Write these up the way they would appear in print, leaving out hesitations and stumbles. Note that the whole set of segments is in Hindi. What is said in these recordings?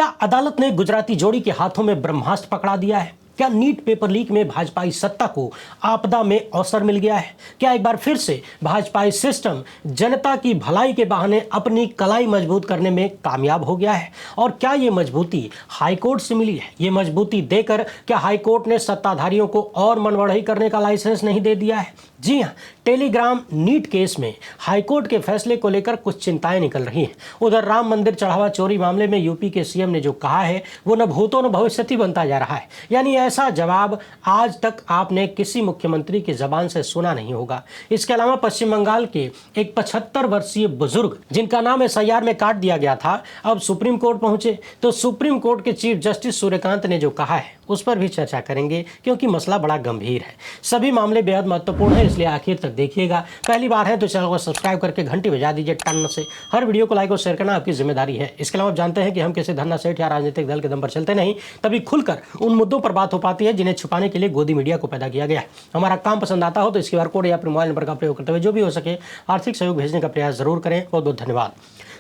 क्या अदालत ने गुजराती जोड़ी के हाथों में ब्रह्मास्त्र पकड़ा दिया है? क्या नीट पेपर लीक में भाजपाई सत्ता को आपदा में अवसर मिल गया है? क्या एक बार फिर से भाजपाई सिस्टम जनता की भलाई के बहाने अपनी कलाई मजबूत करने में कामयाब हो गया है? और क्या ये मजबूती हाईकोर्ट से मिली है? ये मजबूती देकर क्या हाईकोर्ट ने सत्ताधारियों को और मनबढ़ाई करने का लाइसेंस नहीं दे दिया है? जी हाँ, टेलीग्राम नीट केस में हाईकोर्ट के फैसले को लेकर कुछ चिंताएं निकल रही हैं। उधर राम मंदिर चढ़ावा चोरी मामले में यूपी के सीएम ने जो कहा है वो न भूतो न भविष्यति बनता जा रहा है। यानी ऐसा जवाब आज तक आपने किसी मुख्यमंत्री की जबान से सुना नहीं होगा। इसके अलावा पश्चिम बंगाल के एक 75 वर्षीय बुजुर्ग जिनका नाम एसआईआर में काट दिया गया था, अब सुप्रीम कोर्ट पहुंचे। तो सुप्रीम कोर्ट के चीफ जस्टिस सूर्यकांत ने जो कहा है उस पर भी चर्चा करेंगे, क्योंकि मसला बड़ा गंभीर है। सभी मामले बेहद महत्वपूर्ण है, इसलिए आखिर तक देखिएगा। पहली बार है तो चैनल को सब्सक्राइब करके घंटी बजा दीजिए टन से। हर वीडियो को लाइक और शेयर करना आपकी जिम्मेदारी है। इसके अलावा आप जानते हैं कि हम किसी धरना सेठ या राजनीतिक दल के दम पर चलते नहीं, तभी खुलकर उन मुद्दों पर बात हो पाती है जिन्हें छुपाने के लिए गोदी मीडिया को पैदा किया गया है। हमारा काम पसंद आता हो तो इसके QR कोड या फिर मोबाइल नंबर का प्रयोग करते हुए जो भी हो सके आर्थिक सहयोग भेजने का प्रयास जरूर करें। बहुत बहुत धन्यवाद।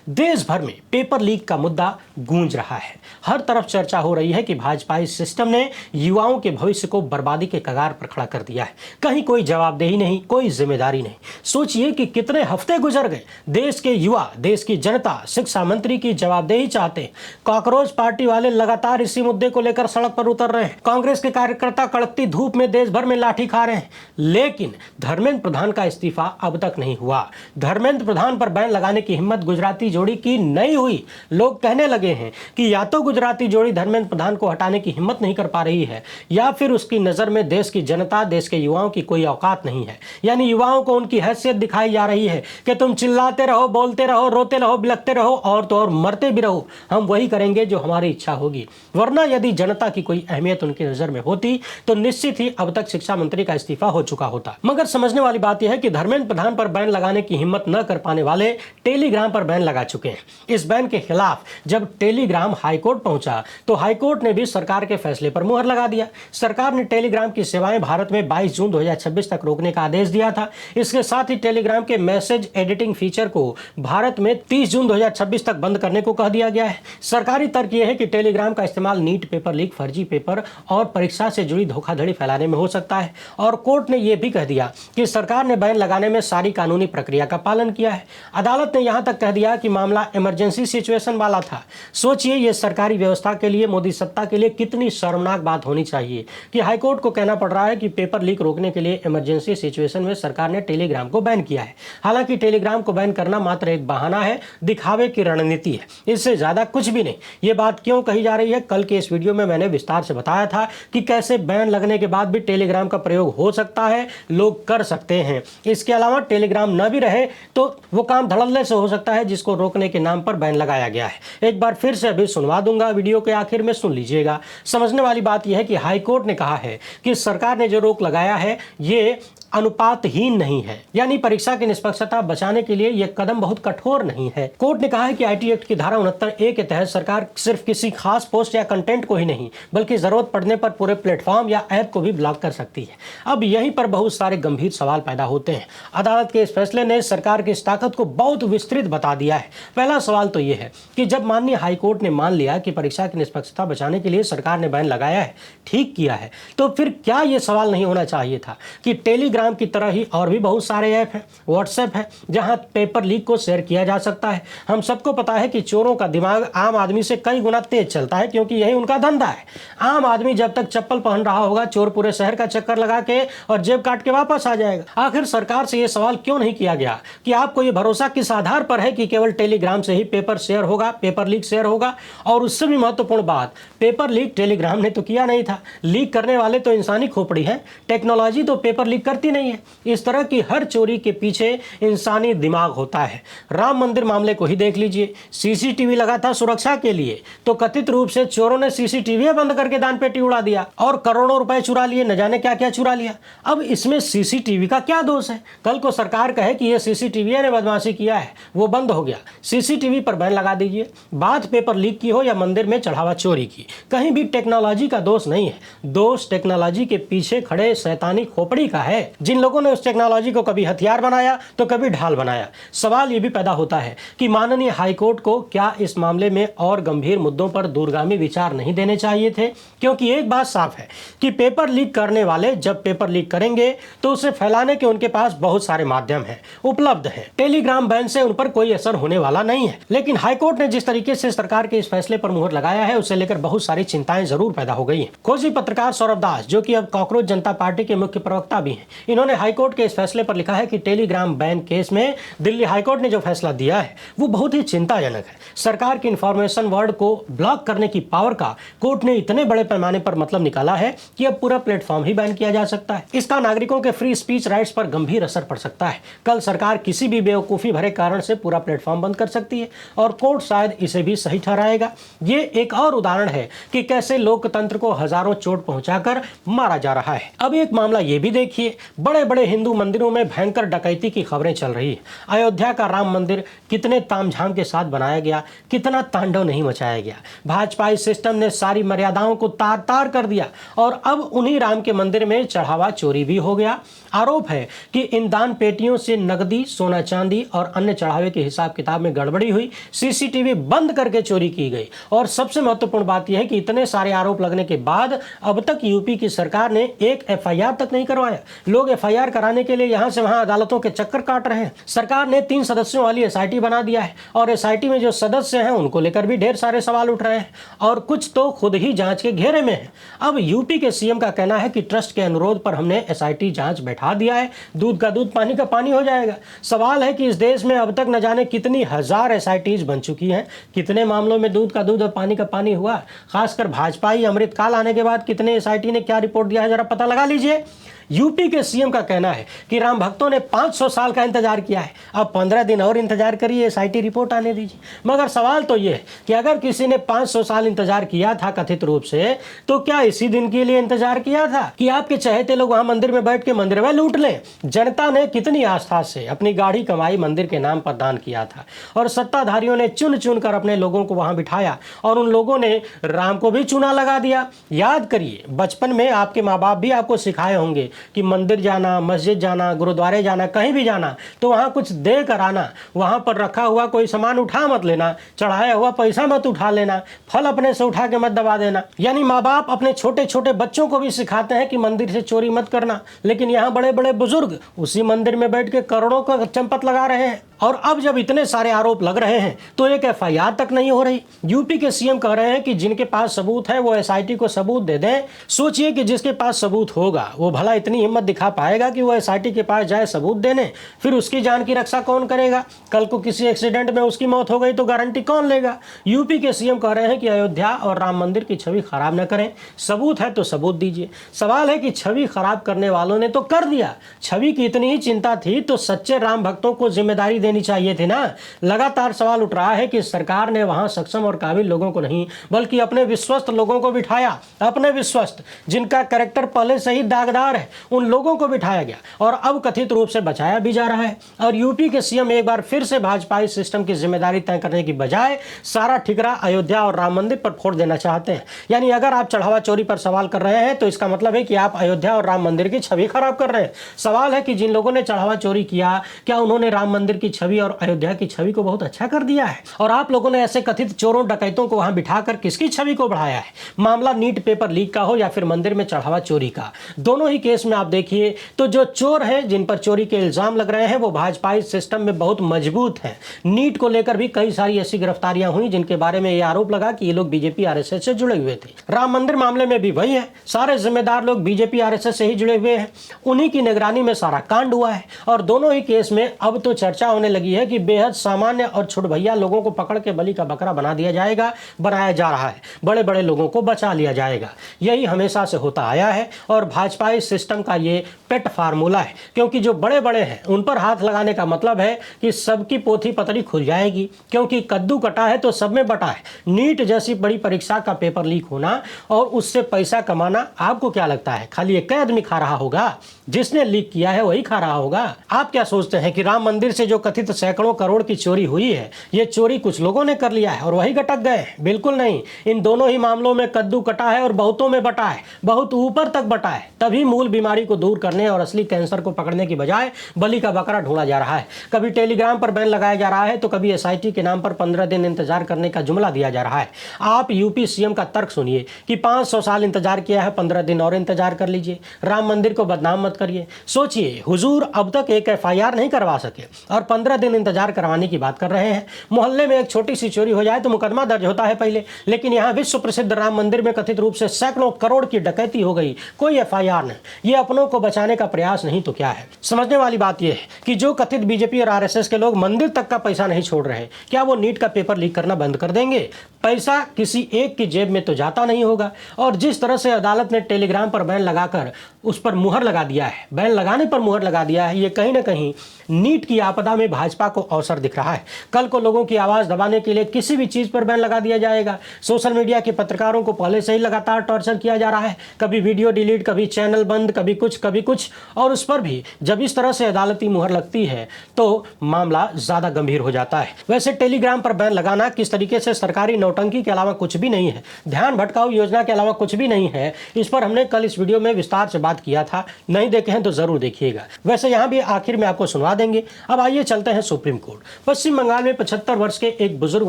देश भर में पेपर लीक का मुद्दा गूंज रहा है। हर तरफ चर्चा हो रही है कि भाजपाई सिस्टम ने युवाओं के भविष्य को बर्बादी के कगार पर खड़ा कर दिया है। कहीं कोई जवाबदेही नहीं, कोई जिम्मेदारी नहीं। सोचिए कि कितने हफ्ते गुजर गए, देश के युवा, देश की जनता शिक्षा मंत्री की जवाबदेही चाहते हैं। कॉकरोच पार्टी वाले लगातार इसी मुद्दे को लेकर सड़क पर उतर रहे हैं। कांग्रेस के कार्यकर्ता कड़कती धूप में देश भर में लाठी खा रहे हैं, लेकिन धर्मेंद्र प्रधान का इस्तीफा अब तक नहीं हुआ। धर्मेंद्र प्रधान पर बैन लगाने की हिम्मत गुजराती जोड़ी की नहीं हुई। लोग कहने लगे हैं कि या तो गुजराती जोड़ी धर्मेंद्र प्रधान को हटाने की हिम्मत नहीं कर पा रही है, या फिर उसकी नजर में देश की जनता, देश के युवाओं की कोई औकात नहीं है। यानी युवाओं को उनकी हैसियत दिखाई जा रही है कि तुम चिल्लाते रहो, बोलते रहो, रोते रहो, बिलखते रहो और तो और मरते भी रहो, हम वही करेंगे जो हमारी इच्छा होगी। वरना यदि जनता की कोई अहमियत उनकी नजर में होती तो निश्चित ही अब तक शिक्षा मंत्री का इस्तीफा हो चुका होता। मगर समझने वाली बात यह है कि धर्मेंद्र प्रधान पर बैन लगाने की हिम्मत न कर पाने वाले टेलीग्राम पर बैन लगा चुके हैं। इस बैन के खिलाफ जब टेलीग्राम हाईकोर्ट पहुंचा तो हाईकोर्ट ने भी सरकार के फैसले पर मुहर लगा दिया। सरकार ने टेलीग्राम की सेवाएं भारत में 22 जून 2026 तक रोकने का आदेश दिया था। इसके साथ ही टेलीग्राम के मैसेज एडिटिंग फीचर को भारत में 30 जून 2026 तक बंद करने को कह दिया गया है। सरकारी तर्क यह है कि टेलीग्राम का इस्तेमाल नीट पेपर लीक, फर्जी पेपर और परीक्षा से जुड़ी धोखाधड़ी फैलाने में हो सकता है। और कोर्ट ने यह भी कह दिया कि सरकार ने बैन लगाने में सारी कानूनी प्रक्रिया का पालन किया है। अदालत ने यहां तक कह दिया कि मामला इमरजेंसी सिचुएशन वाला था। सोचिए ये सरकारी व्यवस्था के लिए, मोदी सत्ता के लिए कितनी शर्मनाक बात होनी चाहिए कि हाईकोर्ट को कहना पड़ रहा है कि पेपर लीक रोकने के लिए इमरजेंसी सिचुएशन में सरकार ने टेलीग्राम को बैन किया है। हालांकि टेलीग्राम को बैन करना मात्र एक बहाना है, दिखावे की रणनीति है, इससे ज्यादा कुछ भी नहीं। ये बात क्यों कही जा रही है, कल के इस वीडियो में मैंने विस्तार से बताया था कि कैसे बैन लगने के बाद भी टेलीग्राम का प्रयोग हो सकता है, लोग कर सकते हैं। इसके अलावा टेलीग्राम न भी रहे तो वो काम धड़ल्ले से हो सकता है जिसको रोकने के नाम पर बैन लगाया गया है। एक बार फिर से अभी सुनवा दूंगा, वीडियो के आखिर में सुन लीजिएगा। समझने वाली बात यह है कि हाईकोर्ट ने कहा है कि सरकार ने जो रोक लगाया है ये अनुपातहीन नहीं है, यानी परीक्षा की निष्पक्षता बचाने के लिए यह कदम बहुत कठोर नहीं है। कोर्ट ने कहा है कि आईटी एक्ट की धारा 69A के तहत सरकार सिर्फ किसी खास पोस्ट या कंटेंट को ही नहीं बल्कि जरूरत पड़ने पर पूरे प्लेटफॉर्म या ऐप को भी ब्लॉक कर सकती है। अब यहीं पर बहुत सारे गंभीर सवाल पैदा होते हैं। अदालत के इस फैसले ने सरकार की इस ताकत को बहुत विस्तृत बता दिया है। पहला सवाल तो यह है कि जब माननीय हाईकोर्ट ने मान लिया कि परीक्षा की निष्पक्षता बचाने के लिए सरकार ने बैन लगाया है, ठीक किया है, तो फिर क्या यह सवाल नहीं होना चाहिए था कि टेलीग्राम की तरह ही और भी बहुत सारे ऐप हैं, व्हाट्सएप है, जहां पेपर लीक को शेयर किया जा सकता है। हम सबको पता है कि चोरों का दिमाग आम आदमी से कई गुना तेज चलता है, क्योंकि यही उनका धंधा है। आम आदमी जब तक चप्पल पहन रहा होगा, चोर पूरे शहर का चक्कर लगा के और जेब काट के वापस आ जाएगा। आखिर सरकार से यह सवाल क्यों नहीं किया गया कि आपको यह भरोसा किस आधार पर है कि केवल टेलीग्राम से ही पेपर शेयर होगा, पेपर लीक शेयर होगा? और उससे भी महत्वपूर्ण बात, पेपर लीक टेलीग्राम ने तो किया नहीं था, लीक करने वाले तो इंसानी खोपड़ी है। टेक्नोलॉजी तो पेपर लीक करती नहीं है। इस तरह की हर चोरी के पीछे इंसानी दिमाग होता है। राम मंदिर मामले को ही देख लीजिए, सीसीटीवी लगा था सुरक्षा के लिए, तो कथित रूप से चोरों ने सीसीटीवी बंद करके दान पेटी उड़ा दिया और करोड़ों रुपए चुरा लिए, न जाने क्या क्या चुरा लिया। अब इसमें सीसीटीवी का क्या दोष है? कल को सरकार कहे कि यह सीसीटीवी ने बदमाशी किया है, वो बंद हो गया, सीसीटीवी पर बैन लगा दीजिए। बात पेपर लीक की हो या मंदिर में चढ़ावा चोरी की, कहीं भी टेक्नोलॉजी का दोष नहीं है। दोष टेक्नोलॉजी के पीछे खड़े शैतानी खोपड़ी का है। जिन लोगों ने उस टेक्नोलॉजी को कभी हथियार बनाया तो कभी ढाल बनाया। सवाल यह भी पैदा होता है कि माननीय हाईकोर्ट को क्या इस मामले में और गंभीर मुद्दों पर दूरगामी विचार नहीं देने चाहिए थे, क्योंकि एक बात साफ है कि पेपर लीक करने वाले जब पेपर लीक करेंगे तो उसे फैलाने के उनके पास बहुत सारे माध्यम हैं, उपलब्ध हैं। टेलीग्राम बैन से उन पर कोई असर होने वाला नहीं है, लेकिन हाईकोर्ट ने जिस तरीके से सरकार के इस फैसले पर मुहर लगाया है उसे लेकर बहुत सारी चिंताएं जरूर पैदा हो गई हैं। खोजी पत्रकार सौरभ दास, जो कि अब कॉकरोच जनता पार्टी के मुख्य प्रवक्ता भी हैं, इन्होंने हाईकोर्ट के इस फैसले पर लिखा है कि टेलीग्राम बैन केस में दिल्ली हाईकोर्ट ने जो फैसला दिया है वो बहुत ही चिंताजनक है। सरकार की इंफॉर्मेशन वर्ल्ड को ब्लॉक करने की पावर का कोर्ट ने इतने बड़े पैमाने पर मतलब निकाला है कि अब पूरा प्लेटफॉर्म ही बैन किया जा सकता है। इसका नागरिकों के फ्री स्पीच राइट्स पर गंभीर असर पड़ सकता है। कल सरकार किसी भी बेवकूफी भरे कारण से पूरा प्लेटफॉर्म बंद कर सकती है और कोर्ट शायद इसे भी सही ठहराएगा। ये एक और उदाहरण है कि कैसे लोकतंत्र को हजारों चोट पहुंचाकर मारा जा रहा है। अब एक मामला ये भी देखिए, बड़े बड़े हिंदू मंदिरों में भयंकर डकैती की खबरें चल रही है। अयोध्या का राम मंदिर कितने तामझाम के साथ बनाया गया, कितना तांडव नहीं मचाया गया। भाजपाई सिस्टम ने सारी मर्यादाओं को तार तार कर दिया और अब उन्हीं राम के मंदिर में चढ़ावा चोरी भी हो गया। आरोप है कि इन दान पेटियों से नकदी, सोना चांदी और अन्य चढ़ावे के हिसाब किताब में गड़बड़ी हुई, सीसीटीवी बंद करके चोरी की गई। और सबसे महत्वपूर्ण बात यह है कि इतने सारे आरोप लगने के बाद अब तक यूपी की सरकार ने एक एफआईआर तक नहीं करवाया। लोग एफआईआर कराने के लिए यहां से वहां अदालतों के चक्कर काट रहे हैं। सरकार ने 3 सदस्यों वाली एसआईटी बना दिया है और एसआईटी में जो सदस्य हैं उनको लेकर भी ढेर सारे सवाल उठ रहे हैं और कुछ तो खुद ही जांच के घेरे में है। अब यूपी के सीएम का कहना है कि ट्रस्ट के अनुरोध पर हमने एसआईटी जांच बैठा दिया है, दूध का दूध पानी का पानी हो जाएगा। सवाल है कि इस देश में अब तक न जाने कितनी हजार एसआईटीज बन चुकी हैं, कितने मामलों में दूध का दूध और पानी का पानी हुआ। खासकर भाजपाई अमृतकाल आने के बाद कितने एसआईटी ने क्या रिपोर्ट दिया है जरा पता लगा लीजिए। यूपी के सीएम का कहना है कि राम भक्तों ने 500 साल का इंतजार किया है, अब 15 दिन और इंतजार करिए, एसआईटी रिपोर्ट आने दीजिए। मगर सवाल तो ये है कि अगर किसी ने 500 साल इंतजार किया था कथित रूप से, तो क्या इसी दिन के लिए इंतजार किया था कि आपके चहेते लोग वहां मंदिर में बैठ के मंदिर में लूट लें? जनता ने कितनी आस्था से अपनी गाढ़ी कमाई मंदिर के नाम पर दान किया था और सत्ताधारियों ने चुन चुन कर अपने लोगों को वहां बिठाया और उन लोगों ने राम को भी चूना लगा दिया। याद करिए, बचपन में आपके माँ बाप भी आपको सिखाए होंगे कि मंदिर जाना, मस्जिद जाना, गुरुद्वारे जाना, कहीं भी जाना तो वहां कुछ दे कर आना, वहां पर रखा हुआ कोई सामान उठा मत लेना, चढ़ाया हुआ पैसा मत उठा लेना, फल अपने से उठा के मत दबा देना। यानी माँ बाप अपने छोटे छोटे बच्चों को भी सिखाते हैं कि मंदिर से चोरी मत करना, लेकिन यहाँ बड़े बड़े बुजुर्ग उसी मंदिर में बैठ के करोड़ों का चंपत लगा रहे हैं। और अब जब इतने सारे आरोप लग रहे हैं तो एक एफआईआर तक नहीं हो रही। यूपी के सीएम कह रहे हैं कि जिनके पास सबूत है वो एसआईटी को सबूत दे दें। सोचिए कि जिसके पास सबूत होगा वो भला इतनी हिम्मत दिखा पाएगा कि वो एसआईटी के पास जाए सबूत देने? फिर उसकी जान की रक्षा कौन करेगा? कल को किसी एक्सीडेंट में उसकी मौत हो गई तो गारंटी कौन लेगा? यूपी के सीएम कह रहे हैं कि अयोध्या और राम मंदिर की छवि खराब न करें, सबूत है तो सबूत दीजिए। सवाल है कि छवि खराब करने वालों ने तो कर दिया, छवि की इतनी ही चिंता थी तो सच्चे राम भक्तों को जिम्मेदारी देनी चाहिए थी ना। लगातार सवाल उठ रहा है कि सरकार ने वहां सक्षम और काबिल लोगों को नहीं बल्कि अपने विश्वस्त लोगों को बिठाया। अपने विश्वस्त, जिनका कैरेक्टर पहले से ही दागदार है, उन लोगों को बिठाया गया और अब कथित रूप से बचाया भी जा रहा है। और यूपी के सीएम एक बार फिर से भाजपाई सिस्टम की जिम्मेदारी तय करने की बजाय सारा ठिकरा अयोध्या और राम मंदिर पर फोड़ देना चाहते हैं। यानी अगर आप चढ़ावा चोरी पर सवाल कर रहे हैं तो इसका मतलब है कि आप अयोध्या और राम मंदिर की छवि खराब कर रहे हैं। सवाल है कि जिन लोगों ने चढ़ावा चोरी किया, क्या उन्होंने राम मंदिर की छवि और अयोध्या की छवि को बहुत अच्छा कर दिया है? और आप लोगों ने ऐसे कथित चोरों डकैतों को वहां बिठाकर किसकी छवि को बढ़ाया है? मामला नीट पेपर लीक का हो या फिर मंदिर में चढ़ावा चोरी का, दोनों ही केस में आप देखिए तो जो चोर हैं, जिन पर चोरी के इल्जाम लग रहे हैं, वो भाजपाई सिस्टम में बहुत मजबूत हैं। नीट को लेकर भी कई सारी ऐसी गिरफ्तारियां हुई जिनके बारे में ये आरोप लगा कि ये लोग बीजेपी आरएसएस से जुड़े हुए थे। राम मंदिर मामले में भी वही है, सारे जिम्मेदार लोग बीजेपी आरएसएस से ही जुड़े हुए हैं, उन्हीं की निगरानी में सारा कांड हुआ है। और दोनों ही केस में अब तो चर्चा होने लगी है कि बेहद सामान्य और छुटभैया लोगों को पकड़ के बलि का बकरा बना दिया जाएगा, बनाया जा रहा है, बड़े बड़े लोगों को बचा लिया जाएगा। यही हमेशा से होता आया है और भाजपाई सिस्टम का ये पेट फार्मूला है, क्योंकि जो बड़े बड़े हैं उन पर हाथ लगाने का मतलब है कि सबकी पोथी पतरी खुल जाएगी, क्योंकि कद्दू कटा है तो सब में बटा है। नीट जैसी बड़ी परीक्षा का पेपर लीक होना और उससे पैसा कमाना, आपको क्या लगता है खाली एक आदमी खा रहा होगा? जिसने लीक किया है वही खा रहा होगा। आप क्या सोचते हैं कि राम मंदिर से जो कथित सैकड़ों करोड़ की चोरी हुई है, ये चोरी कुछ लोगों ने कर लिया है और वही गटक गए? बिल्कुल नहीं। इन दोनों ही मामलों में कद्दू कटा है और बहुतों में बटा है, बहुत ऊपर तक बटा है। तभी मूल बीमारी को दूर करने और असली कैंसर को पकड़ने की बजाय बलि का बकरा ढूंढा जा रहा है। कभी टेलीग्राम पर बैन लगाया जा रहा है तो कभी एसआईटी के नाम पर 15 दिन इंतजार करने का जुमला दिया जा रहा है। आप यूपी सीएम का तर्क सुनिए कि 500 साल इंतजार किया है, 15 दिन और इंतजार कर लीजिए। राम मंदिर को बदनाम मत करिए। सोचिए, हुजूर अब तक एक एफआईआर नहीं करवा सके और 15 दिन इंतजार करवाने की बात कर रहे हैं। मोहल्ले में एक छोटी सी चोरी हो जाए तो मुकदमा दर्ज होता है पहले, लेकिन यहाँ विश्व प्रसिद्ध राम मंदिर में कथित रूप से सैकड़ों करोड़ की डकैती हो गई, कोई एफआईआर नहीं। ये अपनों को बचाने का प्रयास नहीं तो क्या है। समझने वाली बात यह है कि जो कथित बीजेपी और आरएसएस के लोग मंदिर तक का पैसा नहीं छोड़ रहे, क्या वो नीट का पेपर लीक करना बंद कर देंगे? पैसा किसी एक की जेब में तो जाता नहीं होगा। और जिस तरह से अदालत ने टेलीग्राम पर बैन लगाकर उस पर मुहर लगा दिया है, बैन लगाने पर मुहर लगा दिया है, ये कहीं ना कहीं नीट की आपदा में भाजपा को अवसर दिख रहा है। कल को लोगों की आवाज दबाने के लिए किसी भी चीज पर बैन लगा दिया जाएगा। सोशल मीडिया के पत्रकारों को पहले से ही लगातार टॉर्चर किया जा रहा है, कभी वीडियो डिलीट, कभी चैनल बंद, कभी कुछ, और उस पर भी जब इस तरह से अदालती मुहर लगती है तो मामला ज्यादा गंभीर हो जाता है। वैसे टेलीग्राम पर बैन लगाना किस तरीके से सरकारी नौटंकी के अलावा कुछ भी नहीं है, ध्यान भटकाऊ योजना के अलावा कुछ भी नहीं है। इस पर हमने कल इस वीडियो में विस्तार से बात किया था, नहीं देखे हैं तो जरूर देखिएगा। वैसे यहां भी आखिर में आपको सुनवा देंगे। अब आइए चलते हैं सुप्रीम कोर्ट। पश्चिम बंगाल में 75 वर्ष के एक बुजुर्ग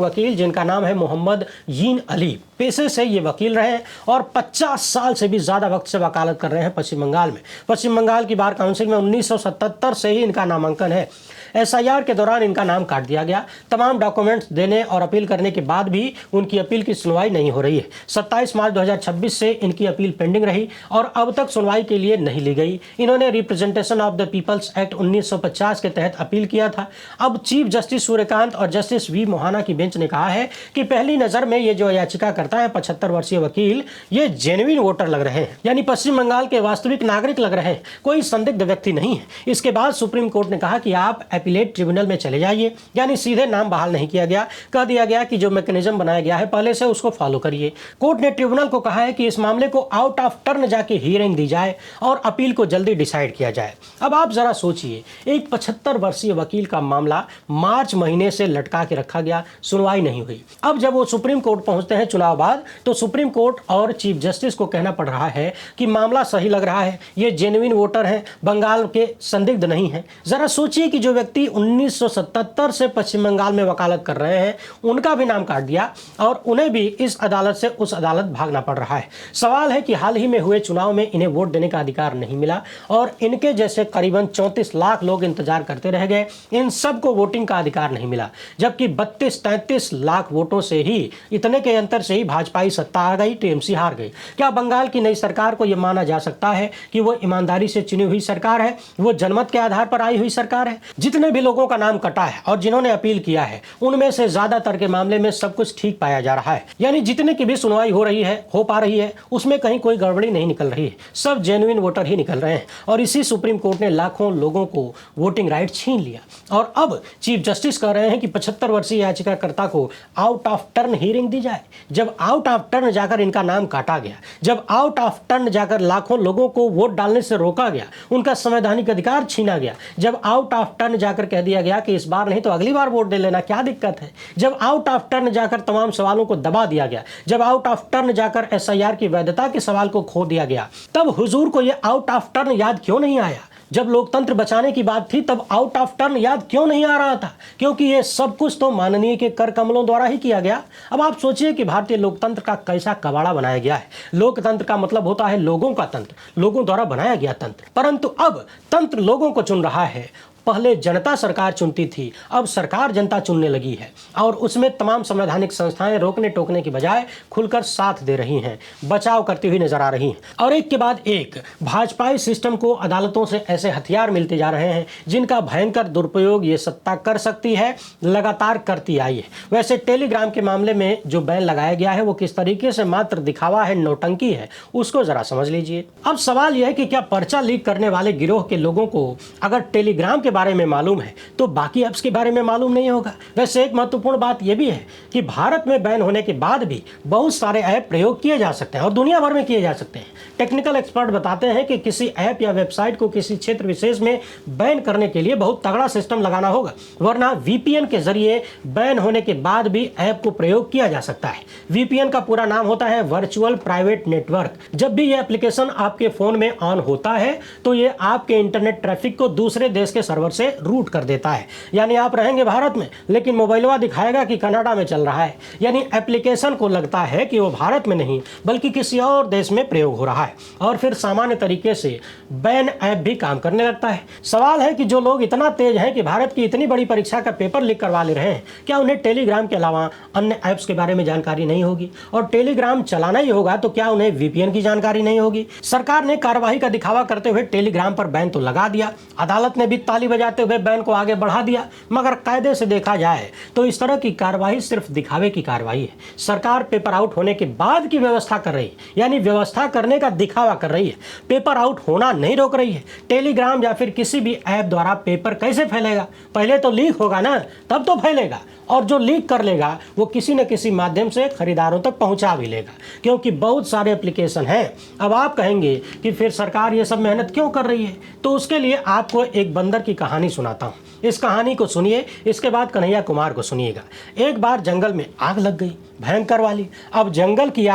वकील जिनका नाम है मोहम्मद यीन अली, पेशे से ये वकील रहे और 50 साल से भी ज्यादा वक्त से वकालत कर रहे हैं पश्चिम बंगाल में। पश्चिम बंगाल की बार काउंसिल में 1977 से ही इनका नामांकन है। एसआईआर के दौरान इनका नाम काट दिया गया। तमाम डॉक्यूमेंट्स देने और अपील करने के बाद भी उनकी अपील की सुनवाई नहीं हो रही है। 27 मार्च 2026 से इनकी अपील पेंडिंग रही और अब तक सुनवाई के लिए नहीं ली गई। इन्होंने representation of the people's act 1950 के तहत अपील किया था। अब चीफ जस्टिस सूर्यकांत और जस्टिस वी मोहाना की बेंच ने कहा है कि पहली नजर में ये जो याचिका करता है 75 वर्षीय वकील, ये जेन्युइन वोटर लग रहे हैं, यानी पश्चिम बंगाल के वास्तविक नागरिक लग रहे हैं, कोई संदिग्ध व्यक्ति नहीं है। इसके बाद सुप्रीम कोर्ट ने कहा कि आप अपीलेट ट्रिब्यूनल में चले जाइए, यानी सीधे नाम बहाल नहीं किया गया, कह दिया गया कि जो मैकेनिज्म बनाया गया है पहले से उसको फॉलो करिए। कोर्ट ने ट्रिब्यूनल को कहा है कि इस मामले को आउट ऑफ टर्न जाके हियरिंग दी जाए और अपील को जल्दी डिसाइड किया जाए। अब आप जरा सोचिए, एक 75 वर्षीय वकील का मामला मार्च महीने से लटका के रखा गया, सुनवाई नहीं हुई। अब जब वो सुप्रीम कोर्ट पहुंचते हैं चुनाव बाद, तो सुप्रीम कोर्ट और चीफ जस्टिस को कहना पड़ रहा है कि मामला सही लग रहा है, ये जेन्युइन वोटर हैं, बंगाल के संदिग्ध नहीं है। जरा सोचिए कि जो व्यक्ति 1977 से पश्चिम बंगाल में वकालत कर रहे हैं, उनका भी नाम काट दिया और उन्हें भी इस अदालत से उस अदालत भागना पड़ रहा है। सवाल है कि हाल ही में हुए चुनाव में इन्हें वोट देने का अधिकार नहीं मिला और इनके जैसे करीबन 34 लाख लोग इंतजार करते रह गए, इन सबको वोटिंग का अधिकार नहीं मिला, जबकि 32-33 लाख वोटों से ही, इतने के अंतर से ही भाजपाई सत्ता आ गई, टीएमसी हार गई। क्या बंगाल की नई सरकार को यह माना जा सकता है कि वो ईमानदारी से चुनी हुई सरकार है, वो जनमत के आधार पर आई हुई सरकार है? जितने भी लोगों का नाम कटा है और जिन्होंने अपील किया है, उनमें से ज्यादातर के मामले में सब कुछ ठीक पाया जा रहा है, यानी जितने की भी सुनवाई हो पा रही है, उसमें कहीं कोई गड़बड़ी नहीं निकल रही है, सब जेन्युइन वोटर ही निकल रहे हैं। और इसी सुप्रीम कोर्ट ने लाखों लोगों को वोटिंग राइट छीन लिया और अब चीफ जस्टिस कह रहे हैं कि 75 वर्षीय याचिकाकर्ता को आउट ऑफ टर्न हियरिंग दी जाए। जब आउट ऑफ टर्न जाकर इनका नाम काटा गया, जब आउट ऑफ टर्न जाकर लाखों लोगों को वोट डालने से रोका गया, उनका संवैधानिक अधिकार छीना गया, जब आउट ऑफ टर्न जाकर कह दिया गया कि इस बार नहीं तो अगली बार वोट दे लेना, क्या दिक्कत है, जब आउट ऑफ टर्न जाकर तमाम सवालों को दबा दिया गया, जब आउट ऑफ टर्न जाकर एसआईआर की वैधता के सवाल को खो दिया गया, तब हुजूर को यह आउट ऑफ टर्न याद क्यों नहीं आया? जब लोकतंत्र बचाने की बात थी तब आउट ऑफ टर्न याद क्यों नहीं आ रहा था? क्योंकि ये सब कुछ तो माननीय के कर कमलों द्वारा ही किया गया। अब आप सोचिए कि भारतीय लोकतंत्र का कैसा कबाड़ा बनाया गया है। लोकतंत्र का मतलब होता है लोगों का तंत्र, लोगों द्वारा बनाया गया तंत्र, परंतु अब तंत्र लोगों को चुन रहा है। पहले जनता सरकार चुनती थी, अब सरकार जनता चुनने लगी है और उसमें तमाम संवैधानिक संस्थाएं रोकने टोकने की बजाय खुलकर साथ दे रही हैं, बचाव करती हुई नजर आ रही हैं। और एक के बाद एक भाजपाई सिस्टम को अदालतों से ऐसे हथियार मिलते जा रहे हैं जिनका भयंकर दुरुपयोग ये सत्ता कर सकती है, लगातार करती आई है। वैसे टेलीग्राम के मामले में जो बैन लगाया गया है वो किस तरीके से मात्र दिखावा है, नौटंकी है, उसको जरा समझ लीजिए। अब सवाल यह है कि क्या पर्चा लीक करने वाले गिरोह के लोगों को अगर टेलीग्राम के बारे में मालूम है तो बाकी ऐप्स के बारे में मालूम नहीं होगा। वैसे एक महत्वपूर्ण बात यह भी है कि भारत में बैन होने के बाद भी बहुत सारे ऐप प्रयोग किए जा सकते हैं और दुनिया भर में किए जा सकते हैं। टेक्निकल एक्सपर्ट बताते हैं कि किसी ऐप या वेबसाइट को किसी क्षेत्र विशेष में बैन करने के लिए बहुत तगड़ा सिस्टम लगाना होगा, वरना वीपीएन के जरिए बैन होने के बाद भी ऐप को प्रयोग किया जा सकता है। वीपीएन का पूरा नाम होता है वर्चुअल प्राइवेट नेटवर्क। जब भी यह एप्लीकेशन आपके फोन में ऑन होता है तो यह आपके इंटरनेट ट्रैफिक को दूसरे देश के सर्वर से रूट कर देता है। यानी आप रहेंगे भारत में लेकिन मोबाइलवा दिखाएगा कि कनाडा में चल रहा है, यानी एप्लीकेशन को लगता है कि वो भारत में नहीं बल्कि किसी और देश में प्रयोग हो रहा है और फिर सामान्य तरीके से बैन ऐप भी काम करने लगता है। सवाल है कि जो लोग इतना तेज हैं कि भारत की इतनी बड़ी परीक्षा का पेपर लीक करवा ले रहे हैं, क्या उन्हें टेलीग्राम के अलावा अन्य ऐप्स के बारे में जानकारी नहीं होगी? और टेलीग्राम चलाना ही होगा तो क्या उन्हें वीपीएन की जानकारी नहीं होगी? सरकार ने कार्रवाई का दिखावा करते हुए टेलीग्राम पर बैन तो लगा दिया, अदालत ने भी ताली बजाते हुए बैन को आगे बढ़ा दिया, मगर कायदे से देखा जाए तो इस तरह की कार्रवाई सिर्फ दिखावे की कार्रवाई है। सरकार पेपर आउट होने के बाद की व्यवस्था कर रही है, यानी व्यवस्था करने का दिखावा कर रही है, पेपर आउट होना नहीं रोक रही है। टेलीग्राम या फिर किसी भी ऐप द्वारा पेपर कैसे फैलेगा? पहले तो लीक होगा ना, तब तो फैलेगा, और जो लीक कर लेगा वो किसी न किसी माध्यम से खरीदारों तक पहुंचा भी लेगा, क्योंकि बहुत सारे एप्लीकेशन हैं। अब आप कहेंगे कि फिर सरकार ये सब मेहनत क्यों कर रही है, तो उसके लिए आपको एक बंदर की कहानी सुनाता हूँ। इस कहानी को सुनिए, इसके बाद कन्हैया कुमार को सुनिएगा। एक बार जंगल में आग लग गई, भयंकर वाली। अब जंगल की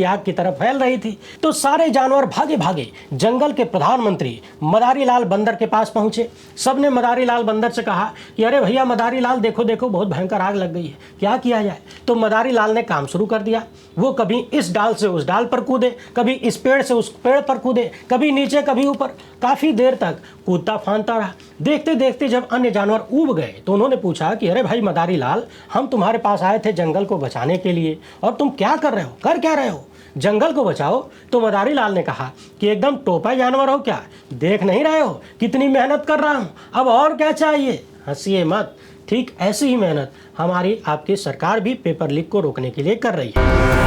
आग की तरफ फैल रही थी तो सारे जानवर भागे भागे जंगल के प्रधानमंत्री मदारी लाल बंदर के पास पहुंचे। सबने मदारी लाल बंदर से कहा कि अरे भैया मदारी लाल, देखो देखो बहुत भयंकर आग लग गई है, क्या किया जाए? तो मदारी लाल ने काम शुरू कर दिया। वो कभी इस डाल से उस डाल पर कूदे, कभी इस पेड़ से उस पेड़ पर कूदे, कभी नीचे कभी ऊपर, काफी देर तक कूदता फांदता रहा। देखते देखते जब अन्य जानवर ऊब गए तो उन्होंने पूछा कि अरे भाई मदारी लाल, हम तुम्हारे पास आए थे जंगल को बचाने के लिए और तुम क्या कर रहे हो, कर क्या रहे हो? जंगल को बचाओ। तो मदारी लाल ने कहा कि एकदम टोपा जानवर हो क्या, देख नहीं रहे हो कितनी मेहनत कर रहा हूँ, अब और क्या चाहिए? हंसिए मत। ठीक ऐसी ही मेहनत हमारी आपकी सरकार भी पेपर लीक को रोकने के लिए कर रही है।